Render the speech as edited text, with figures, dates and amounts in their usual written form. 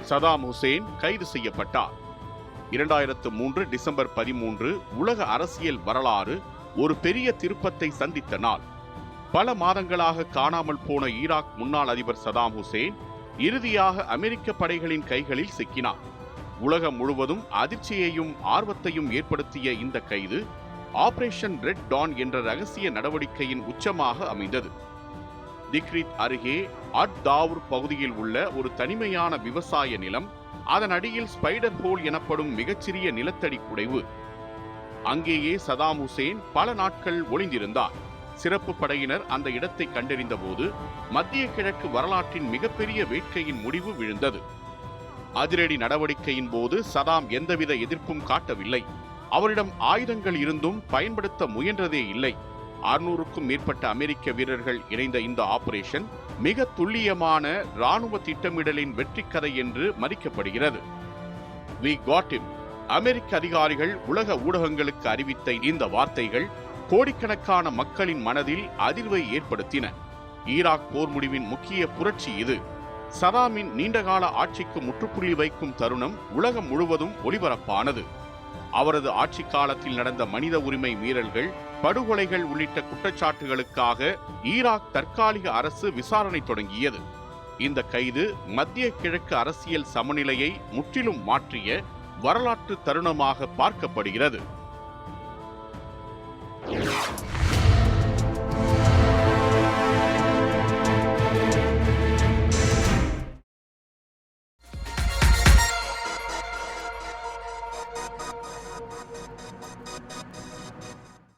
Saddam Hussein கைது செய்யப்பட்டார். 2003 December 13 உலக அரசியல் வரலாறு ஒரு பெரிய திருப்பத்தை சந்தித்த நாள். பல மாதங்களாக காணாமல் போன ஈராக் முன்னாள் அதிபர் சதாம் ஹுசேன் இறுதியாக அமெரிக்க படைகளின் கைகளில் சிக்கினார். உலகம் முழுவதும் அதிர்ச்சியையும் ஆர்வத்தையும் ஏற்படுத்திய இந்த கைது ஆபரேஷன் ரெட் டான் என்ற ரகசிய நடவடிக்கையின் உச்சமாக அமைந்தது. திக்ரித் அருகே அட் தாவூர் பகுதியில் உள்ள ஒரு தனிமையான விவசாய நிலம், அதன் அடியில் ஸ்பைடர் ஹோல் எனப்படும் மிகச்சிறிய நிலத்தடி குடைவு. அங்கேயே சதாம் ஹுசேன் பல நாட்கள் ஒளிந்திருந்தார். சிறப்பு படையினர் அந்த இடத்தை கண்டறிந்த போது மத்திய கிழக்கு வரலாற்றின் மிகப்பெரிய வேட்கையின் முடிவு விழுந்தது. அதிரடி நடவடிக்கையின் போது சதாம் எந்தவித எதிர்ப்பும் காட்டவில்லை. அவரிடம் ஆயுதங்கள் இருந்தும் பயன்படுத்த முயன்றதே இல்லை. 600க்கும் மேற்பட்ட அமெரிக்க வீரர்கள் இணைந்த இந்த ஆபரேஷன் மிக துல்லியமான ராணுவ திட்டமிடலின் வெற்றி கதை என்று மதிக்கப்படுகிறது. We got him. அமெரிக்க அதிகாரிகள் உலக ஊடகங்களுக்கு அறிவித்த இந்த வார்த்தைகள் கோடிக்கணக்கான மக்களின் மனதில் அதிர்வை ஏற்படுத்தின. ஈராக் போர் முடிவின் முக்கிய புரட்சி இது. சதாமின் நீண்டகால ஆட்சிக்கு முற்றுப்புள்ளி வைக்கும் தருணம் உலகம் முழுவதும் ஒளிபரப்பானது. அவரது ஆட்சி காலத்தில் நடந்த மனித உரிமை மீறல்கள், படுகொலைகள் உள்ளிட்ட குற்றச்சாட்டுகளுக்காக ஈராக் தற்காலிக அரசு விசாரணை தொடங்கியது. இந்த கைது மத்திய கிழக்கு அரசியல் சமநிலையை முற்றிலும் மாற்றிய வரலாற்று தருணமாக பார்க்கப்படுகிறது.